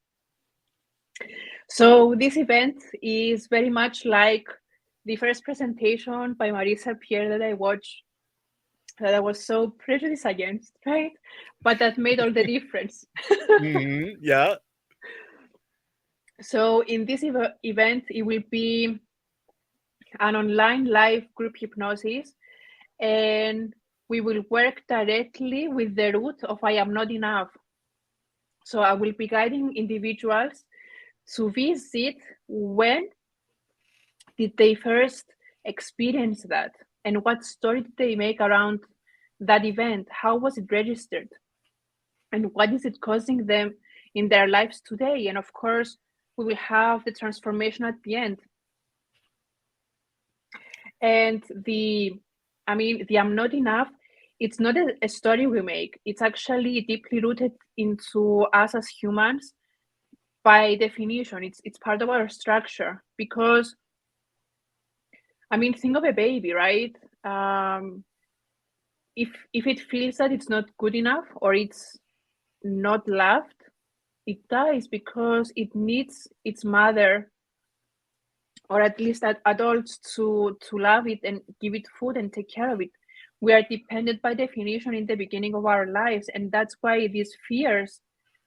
So this event is very much like the first presentation by Marisa Pierre that I watched, that I was so prejudiced against, right? But that made all the difference. Yeah. So in this event, it will be an online live group hypnosis, and we will work directly with the root of I am not enough. So I will be guiding individuals to visit when did they first experience that, and what story did they make around that event, how was it registered, and what is it causing them in their lives today. And of course, we will have the transformation at the end. And the I'm not enough, it's not a story we make, it's actually deeply rooted into us as humans. By definition, it's part of our structure, because think of a baby, right? If it feels that it's not good enough or it's not loved, it dies because it needs its mother, or at least adults, to love it and give it food and take care of it. We are dependent by definition in the beginning of our lives, and that's why these fears,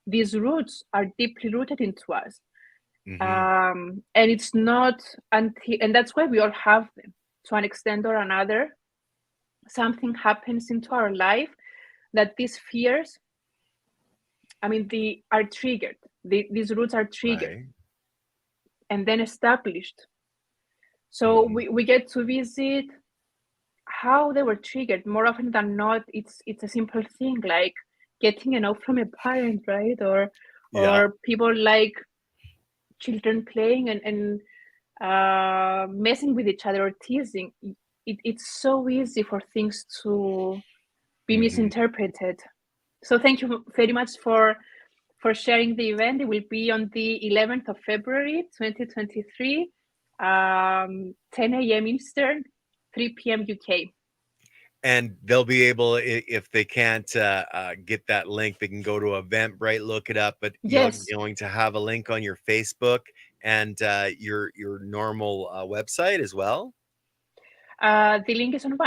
these roots, are deeply rooted into us. Hmm. And it's not until, and that's why we all have them to an extent or another. Something happens into our life that these fears, they are triggered. These roots are triggered Right. and then established. So Hmm. we get to visit how they were triggered. More often than not, it's a simple thing like getting a note from a parent, right? Yeah. Or people like children playing and messing with each other or teasing. It's so easy for things to be Hmm. misinterpreted. So thank you very much for sharing the event. It will be on the 11th of February 2023, 10 a.m. Eastern, 3 p.m. UK. And they'll be able, if they can't get that link, they can go to Eventbrite, look it up. But you're Yes, going to have a link on your Facebook and your normal website as well. the link is on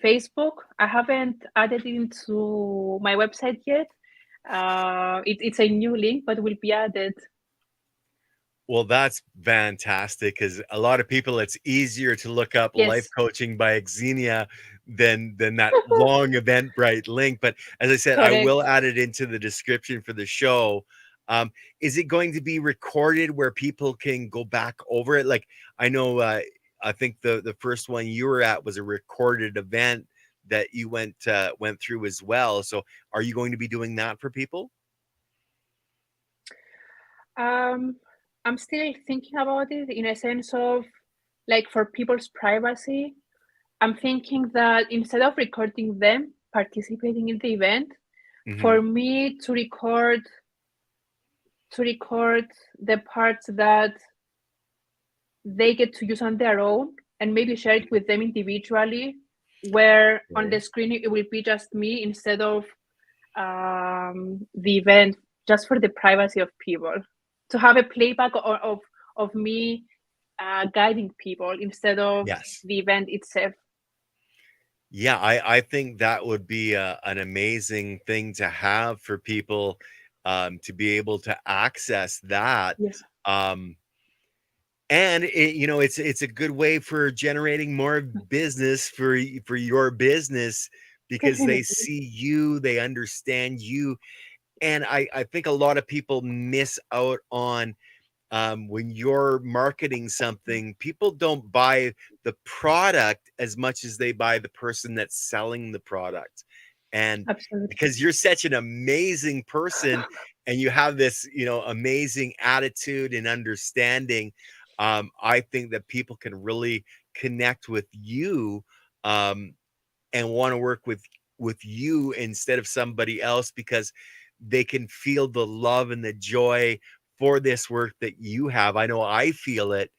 Facebook. I haven't added it into my website yet. It's a new link, but will be added. Well, that's fantastic because a lot of people, it's easier to look up life Yes, coaching by Xenia than that long Eventbrite link. But as I said, I will correct. add it into the description for the show. Um, is it going to be recorded where people can go back over it? Like I know, I think the first one you were at was a recorded event that you went through as well. So, are you going to be doing that for people? Um, I'm still thinking about it in a sense of, like, for people's privacy. I'm thinking that instead of recording them participating in the event, Hmm. for me to record the parts that they get to use on their own, and maybe share it with them individually, where on the Okay. screen it will be just me instead of the event, just for the privacy of people, to have a playback of me guiding people instead of Yes. the event itself. Yeah, I think that would be an amazing thing to have for people to be able to access that. Yes, Um, and it's a good way for generating more business for your business because they definitely. see you, they understand you, and I think a lot of people miss out on when you're marketing something, people don't buy the product as much as they buy the person that's selling the product. And Absolutely. because you're such an amazing person and you have this, amazing attitude and understanding, I think that people can really connect with you um, and want to work with you instead of somebody else because they can feel the love and the joy for this work that you have. I know I feel it.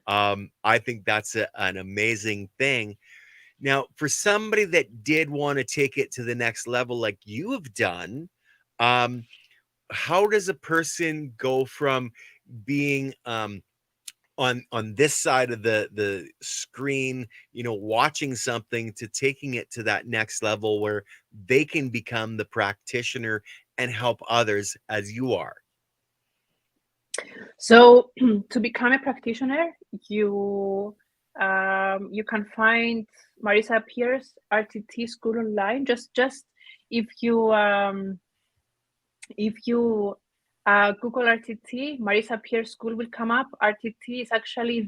I think that's an amazing thing. Now, for somebody that did want to take it to the next level, like you have done, um, how does a person go from being on this side of the screen, watching something, to taking it to that next level where they can become the practitioner and help others as you are? So to become a practitioner, you can find Marisa Peer's RTT school online. Just if you Google RTT, Marisa Peer School will come up. RTT is actually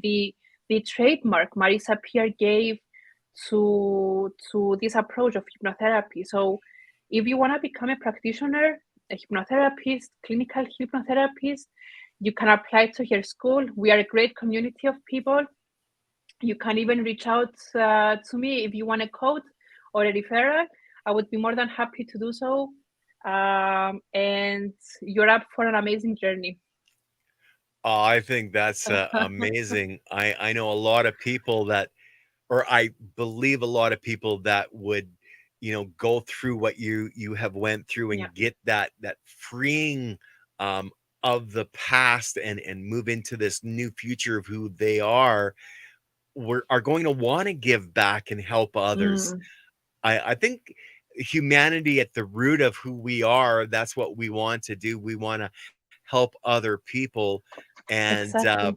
the trademark Marisa Peer gave to this approach of hypnotherapy. So if you want to become a practitioner, a hypnotherapist, clinical hypnotherapist, you can apply to her school. We are a great community of people. You can even reach out to me if you want a code or a referral. I would be more than happy to do so. And you're up for an amazing journey. Oh, I think that's amazing. I know a lot of people that, or I believe a lot of people that would, go through what you have went through Yeah. and get that freeing um, of the past and move into this new future of who they are. Are going to want to give back and help others. Mm, I think humanity at the root of who we are, that's what we want to do. We want to help other people. And exactly.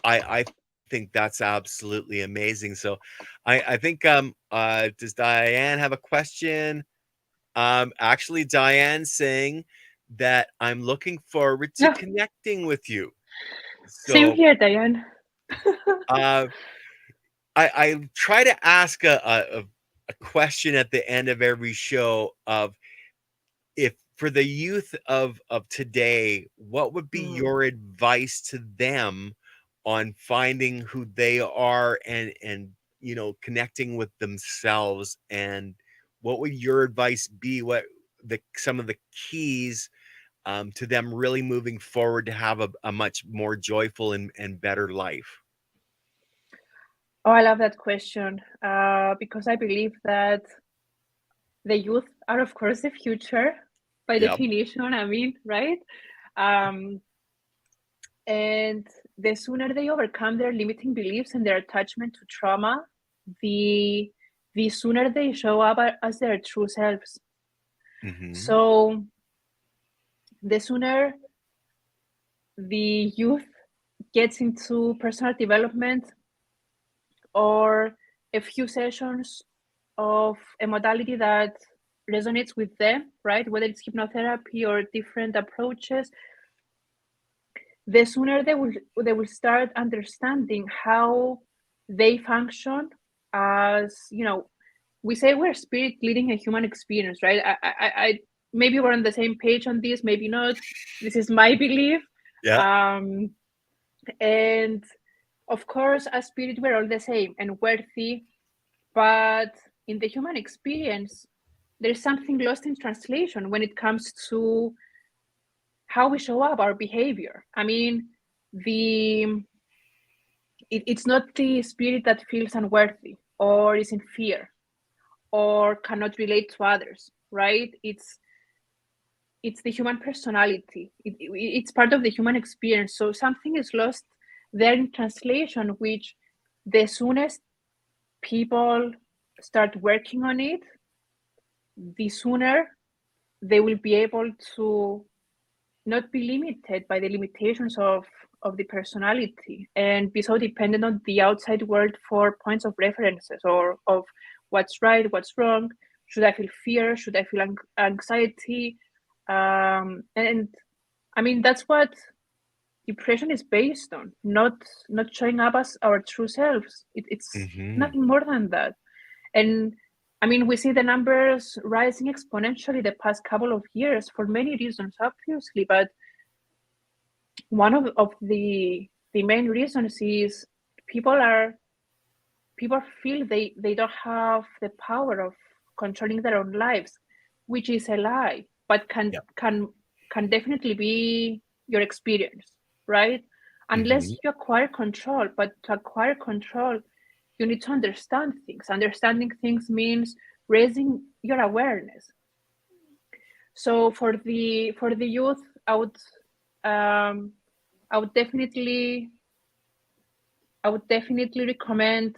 I think that's absolutely amazing. So I think does Diane have a question? Actually, Diane's saying that I'm looking forward to Yeah. connecting with you. Same So here, Diane. uh I try to ask a question at the end of every show of, if for the youth of today, what would be Mm. your advice to them on finding who they are and connecting with themselves? And what would your advice be? What the some of the keys to them really moving forward to have a much more joyful and better life? Oh, I love that question because I believe that the youth are, of course, the future by Yep. definition. I mean, right? Um, and the sooner they overcome their limiting beliefs and their attachment to trauma, the the sooner they show up as their true selves. Hmm. So the sooner the youth gets into personal development or a few sessions of a modality that resonates with them, right? Whether it's hypnotherapy or different approaches, the sooner they will start understanding how they function as, we say we're spirit leading a human experience, right? I maybe we're on the same page on this, maybe not. This is my belief. Yeah. Um, and of course, as spirit, we're all the same and worthy, but in the human experience, there's something lost in translation when it comes to how we show up, our behavior. I mean, the it's not the spirit that feels unworthy or is in fear or cannot relate to others, right? It's the human personality. It's part of the human experience. So something is lost there in translation, which the soonest people start working on it, the sooner they will be able to not be limited by the limitations of the personality and be so dependent on the outside world for points of references or of what's right, what's wrong. Should I feel fear? Should I feel anxiety? And I mean, that's what depression is based on, not showing up as our true selves. It's Hmm. nothing more than that. And I mean, we see the numbers rising exponentially the past couple of years for many reasons, obviously, but one of the main reasons is people are people feel they don't have the power of controlling their own lives, which is a lie, but Yep. can definitely be your experience, right? Unless Hmm. you acquire control, but to acquire control, you need to understand things. Understanding things means raising your awareness. So for the youth, um, I would definitely I would definitely recommend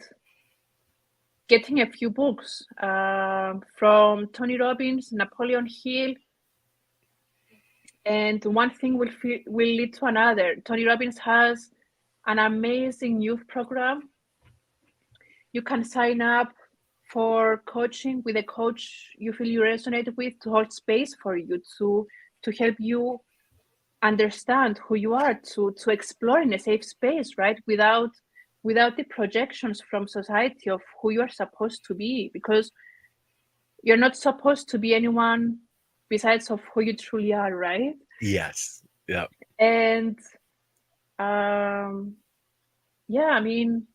getting a few books from Tony Robbins, Napoleon Hill, and one thing will lead to another. Tony Robbins has an amazing youth program. You can sign up for coaching with a coach you feel you resonate with to hold space for you to help you understand who you are, to explore in a safe space, right, without the projections from society of who you are supposed to be, because you're not supposed to be anyone besides of who you truly are, right? Yes. Yeah. And um yeah, I mean,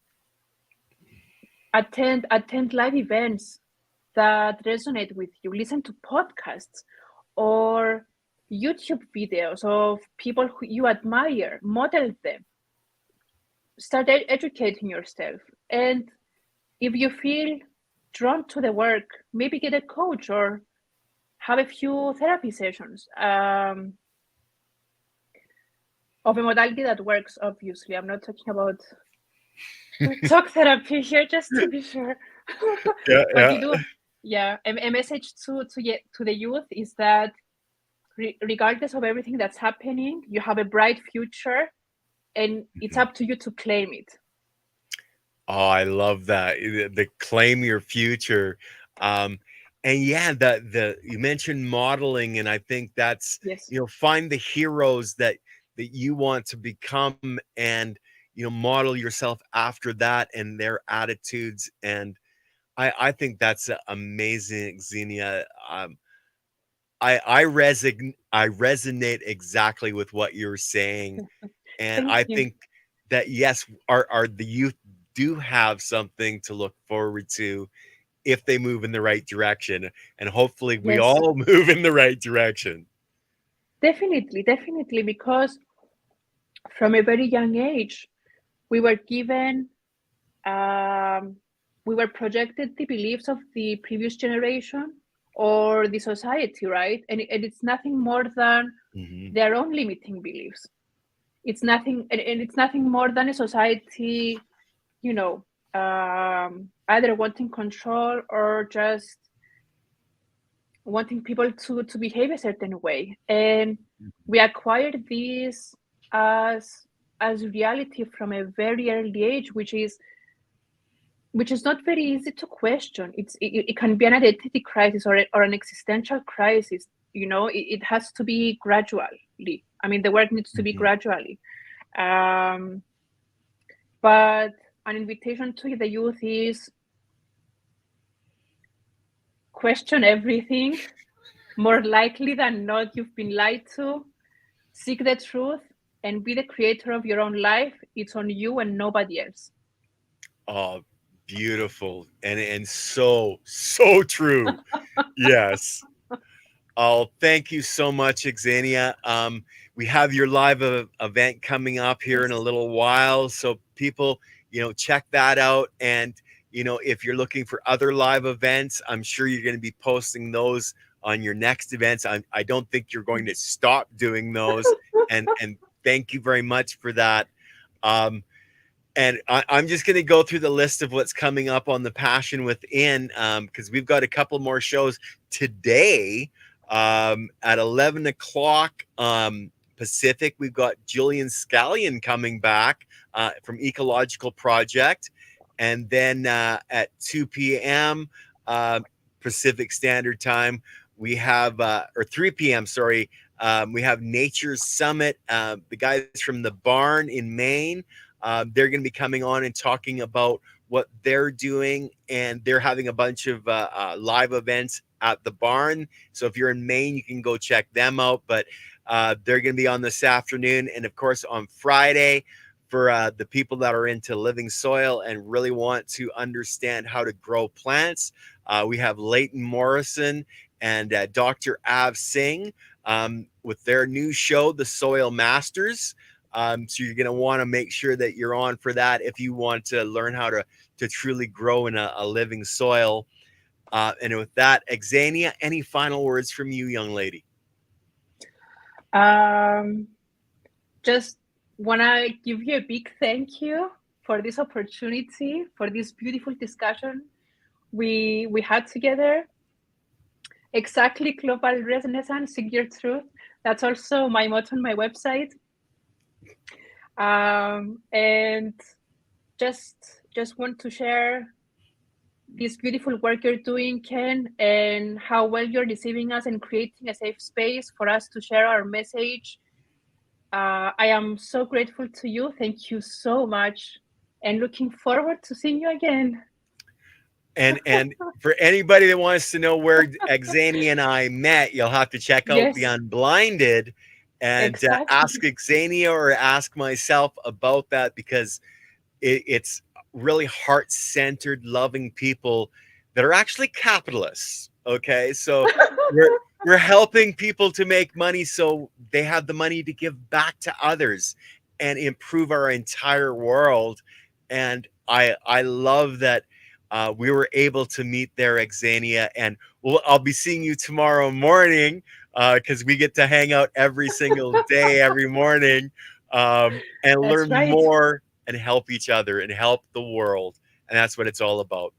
attend live events that resonate with you, listen to podcasts or YouTube videos of people who you admire, model them, start educating yourself. And if you feel drawn to the work, maybe get a coach or have a few therapy sessions of a modality that works. Obviously, I'm not talking about talk therapy here, just to be sure. Yeah. But Yeah. you do, yeah. A message to the youth is that regardless of everything that's happening, you have a bright future, and it's Mhm. up to you to claim it. Oh, I love that. The claim your future. Um, and yeah, the you mentioned modeling, and I think that's, Yes, find the heroes that you want to become, and model yourself after that and their attitudes. And I think that's amazing, Xenia. I resonate exactly with what you're saying, and thank I you. think that yes, our the youth do have something to look forward to if they move in the right direction, and hopefully we Yes, all move in the right direction. definitely, definitely, because from a very young age, we were given, um, we were projected the beliefs of the previous generation or the society, right? And it's nothing more than Hmm. their own limiting beliefs. It's nothing, and it's nothing more than a society, you know, either wanting control or just wanting people to behave a certain way. And we acquired this as as reality from a very early age, which is not very easy to question. It can be an identity crisis or an existential crisis. It has to be gradually. I mean, the work needs to be Hmm. gradually. um, but an invitation to the youth is question everything. More likely than not, you've been lied to. Seek the truth and be the creator of your own life. It's on you and nobody else. Oh, beautiful, and so true. Yes. Oh, thank you so much, Xenia. We have your live event coming up here in a Yes. little while, so people, check that out. And if you're looking for other live events, I'm sure you're going to be posting those on your next events. I don't think you're going to stop doing those. And thank you very much for that. Um, and I'm just going to go through the list of what's coming up on the Passion Within, because we've got a couple more shows today at 11 o'clock Pacific. We've got Julian Scallion coming back from Ecological Project. And then at 2 p.m. Uh, Pacific Standard Time, we have, or 3 p.m., sorry, we have Nature's Summit. The guys from the Barn in Maine, they're going to be coming on and talking about what they're doing, and they're having a bunch of live events at the barn. So if you're in Maine, you can go check them out. But they're going to be on this afternoon, and of course on Friday for the people that are into living soil and really want to understand how to grow plants. We have Leighton Morrison and Dr. Av Singh with their new show, The Soil Masters. So you're going to want to make sure that you're on for that if you want to learn how to truly grow in a living soil. And with that, Xenia, any final words from you, young lady? Um, just want to give you a big thank you for this opportunity, for this beautiful discussion we had together. Exactly, global renaissance, seek your truth. That's also my motto on my website. And just want to share this beautiful work you're doing, Ken, and how well you're receiving us and creating a safe space for us to share our message. I am so grateful to you. Thank you so much, and looking forward to seeing you again. And for anybody that wants to know where Xenia and I met, you'll have to check out the Yes, Unblinded and ask exactly. Xenia or ask myself about that, because it's really heart-centered, loving people that are actually capitalists. Okay, so we're we're helping people to make money so they have the money to give back to others and improve our entire world. And I love that we were able to meet there, Xenia, and I'll be seeing you tomorrow morning because we get to hang out every single day, every morning, and That's learn right. more and help each other and help the world. And that's what it's all about.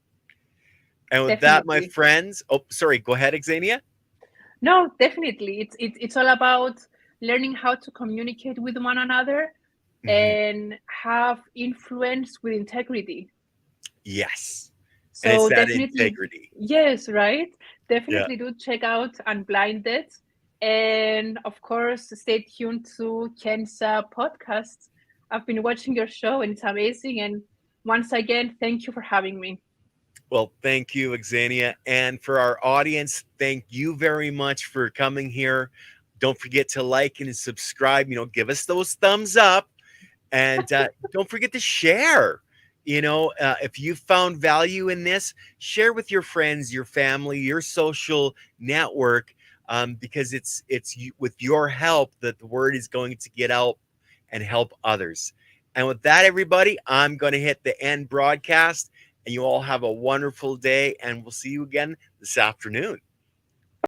And with that, my Definitely. friends, oh, sorry, go ahead, Xenia. No, definitely. It's all about learning how to communicate with one another Mhm. and have influence with integrity. Yes. And it's So that definitely, integrity. yes, right? Yeah. Definitely do check out Unblinded. And of course, stay tuned to Ken's podcast. I've been watching your show and it's amazing. And once again, thank you for having me. Well, thank you, Xenia. And for our audience, thank you very much for coming here. Don't forget to like and subscribe. Give us those thumbs up. And don't forget to share. If you found value in this, share with your friends, your family, your social network, because with your help that the word is going to get out and help others. And with that, everybody, I'm going to hit the end broadcast, and you all have a wonderful day, and we'll see you again this afternoon.